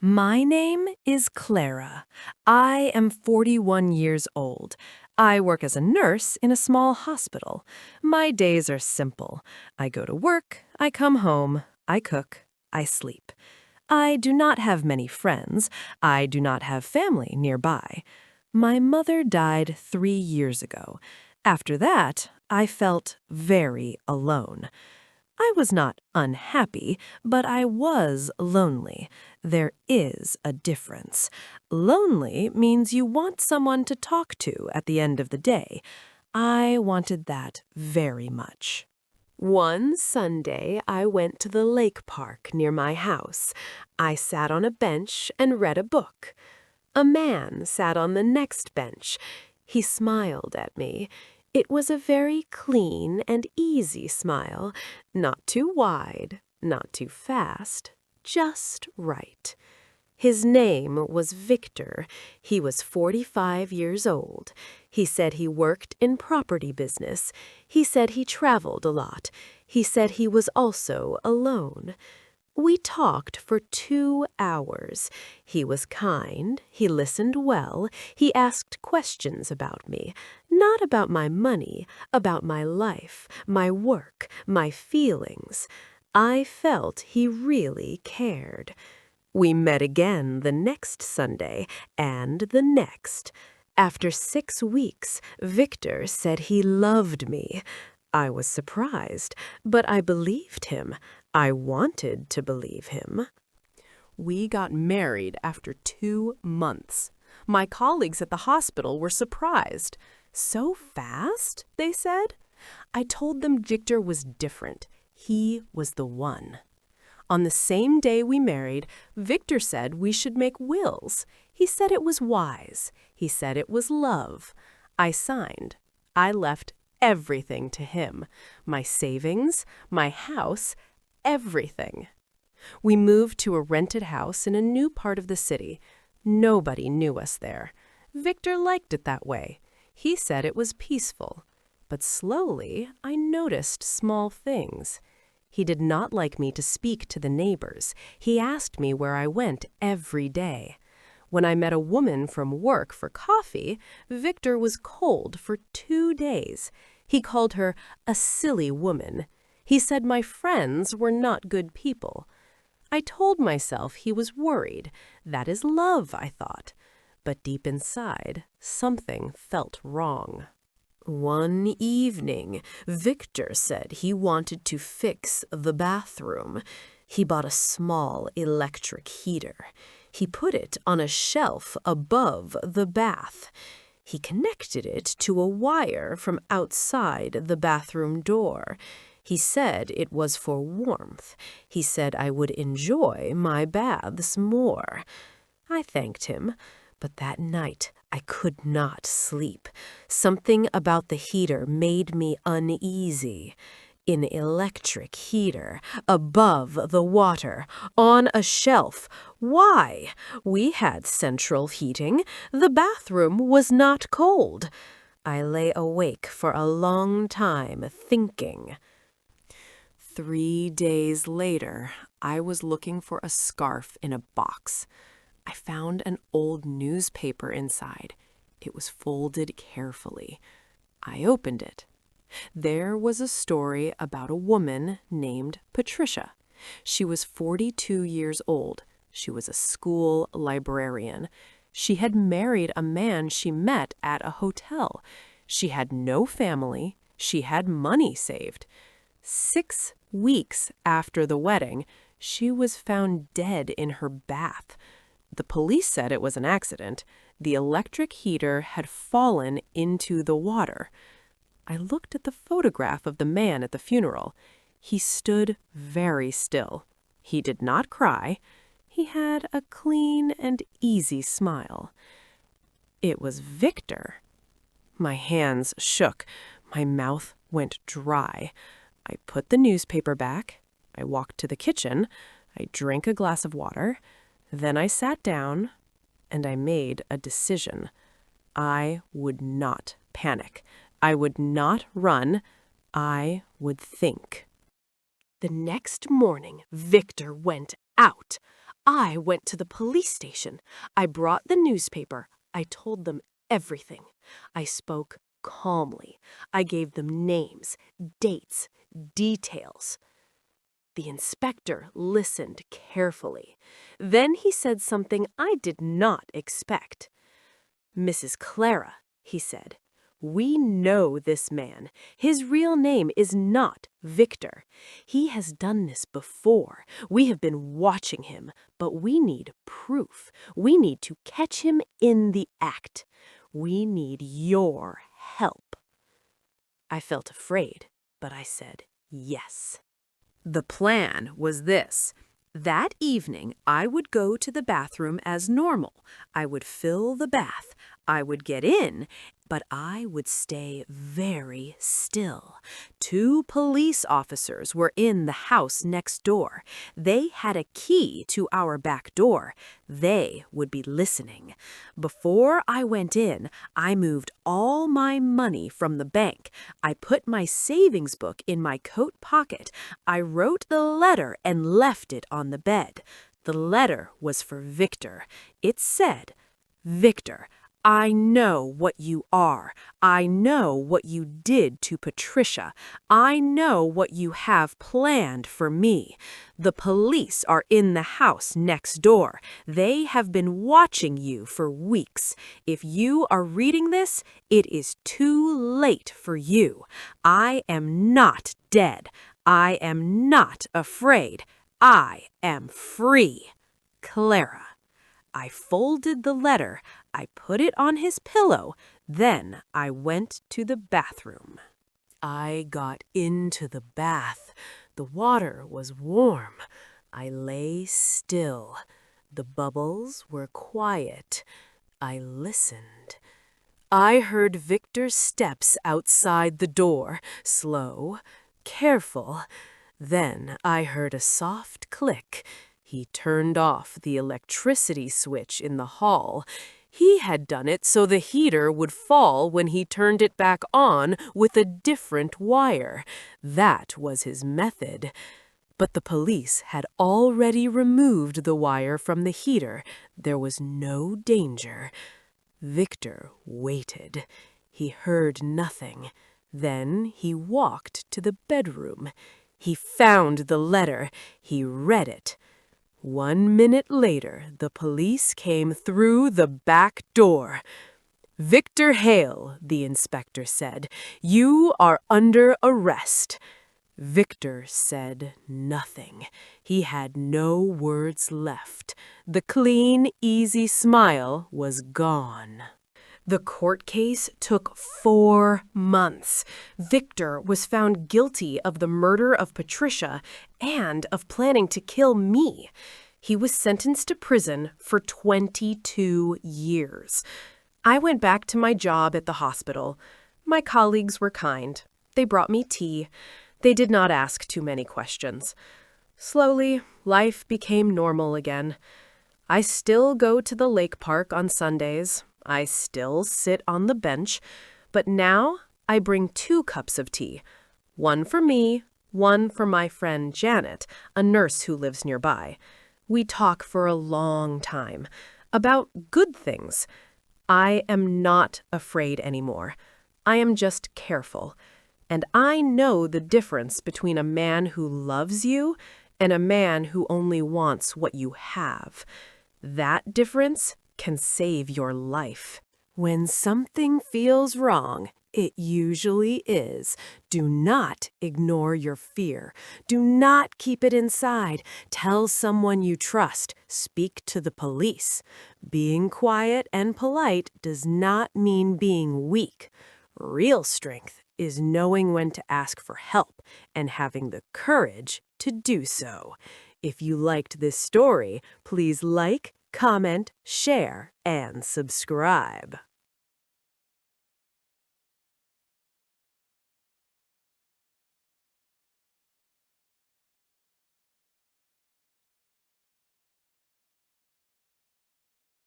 My name is Clara. I am 41 years old. I work as a nurse in a small hospital. My days are simple. I go to work, I come home, I cook, I sleep. I do not have many friends. I do not have family nearby. My mother died 3 years ago. After that, I felt very alone. I was not unhappy, but I was lonely. There is a difference. Lonely means you want someone to talk to at the end of the day. I wanted that very much. One Sunday, I went to the lake park near my house. I sat on a bench and read a book. A man sat on the next bench. He smiled at me. It was a very clean and easy smile, not too wide, not too fast, just right. His name was Victor. He was 45 years old. He said he worked in property business. He said he traveled a lot. He said he was also alone. We talked for 2 hours. He was kind, he listened well, he asked questions about me, not about my money, about my life, my work, my feelings. I felt he really cared. We met again the next Sunday and the next. After 6 weeks, Victor said he loved me. I was surprised, but I believed him. I wanted to believe him. We got married after 2 months. My colleagues at the hospital were surprised. So fast, they said. I told them Victor was different. He was the one. On the same day we married, Victor said we should make wills. He said it was wise. He said it was love. I signed. I left everything to him. My savings, my house, everything. We moved to a rented house in a new part of the city. Nobody knew us there. Victor liked it that way. He said it was peaceful. But slowly, I noticed small things. He did not like me to speak to the neighbors. He asked me where I went every day. When I met a woman from work for coffee, Victor was cold for 2 days. He called her a silly woman. He said my friends were not good people. I told myself he was worried. That is love, I thought. But deep inside, something felt wrong. One evening, Victor said he wanted to fix the bathroom. He bought a small electric heater. He put it on a shelf above the bath. He connected it to a wire from outside the bathroom door. He said it was for warmth. He said I would enjoy my baths more. I thanked him, but that night I could not sleep. Something about the heater made me uneasy. An electric heater, above the water, on a shelf. Why? We had central heating. The bathroom was not cold. I lay awake for a long time, thinking. 3 days later, I was looking for a scarf in a box. I found an old newspaper inside. It was folded carefully. I opened it. There was a story about a woman named Patricia. She was 42 years old. She was a school librarian. She had married a man she met at a hotel. She had no family. She had money saved. 6 weeks after the wedding, she was found dead in her bath. The police said it was an accident. The electric heater had fallen into the water. I looked at the photograph of the man at the funeral. He stood very still. He did not cry. He had a clean and easy smile. It was Victor. My hands shook. My mouth went dry. I put the newspaper back. I walked to the kitchen. I drank a glass of water. Then I sat down, and I made a decision. I would not panic. I would not run. I would think. The next morning, Victor went out. I went to the police station. I brought the newspaper. I told them everything. I spoke calmly. I gave them names, dates, details. The inspector listened carefully. Then he said something I did not expect. "Mrs. Clara," he said, "we know this man. His real name is not Victor. He has done this before. We have been watching him, but we need proof. We need to catch him in the act. We need your help." I felt afraid, but I said yes. The plan was this. That evening, I would go to the bathroom as normal. I would fill the bath. I would get in, but I would stay very still. 2 police officers were in the house next door. They had a key to our back door. They would be listening. Before I went in, I moved all my money from the bank. I put my savings book in my coat pocket. I wrote the letter and left it on the bed. The letter was for Victor. It said, "Victor, I know what you are. I know what you did to Patricia. I know what you have planned for me. The police are in the house next door. They have been watching you for weeks. If you are reading this, it is too late for you. I am not dead. I am not afraid. I am free. Clara." I folded the letter, I put it on his pillow, then I went to the bathroom. I got into the bath. The water was warm. I lay still. The bubbles were quiet. I listened. I heard Victor's steps outside the door, slow, careful. Then I heard a soft click. He turned off the electricity switch in the hall. He had done it so the heater would fall when he turned it back on with a different wire. That was his method. But the police had already removed the wire from the heater. There was no danger. Victor waited. He heard nothing. Then he walked to the bedroom. He found the letter. He read it. 1 minute later, the police came through the back door. "Victor Hale," the inspector said, "you are under arrest." Victor said nothing. He had no words left. The clean, easy smile was gone. The court case took 4 months. Victor was found guilty of the murder of Patricia and of planning to kill me. He was sentenced to prison for 22 years. I went back to my job at the hospital. My colleagues were kind. They brought me tea. They did not ask too many questions. Slowly, life became normal again. I still go to the lake park on Sundays. I still sit on the bench, but now I bring 2 cups of tea, one for me, one for my friend Janet, a nurse who lives nearby. We talk for a long time about good things. I am not afraid anymore. I am just careful, and I know the difference between a man who loves you and a man who only wants what you have. That difference can save your life. When something feels wrong, it usually is. Do not ignore your fear. Do not keep it inside. Tell someone you trust. Speak to the police. Being quiet and polite does not mean being weak. Real strength is knowing when to ask for help and having the courage to do so. If you liked this story, please like, comment, share, and subscribe.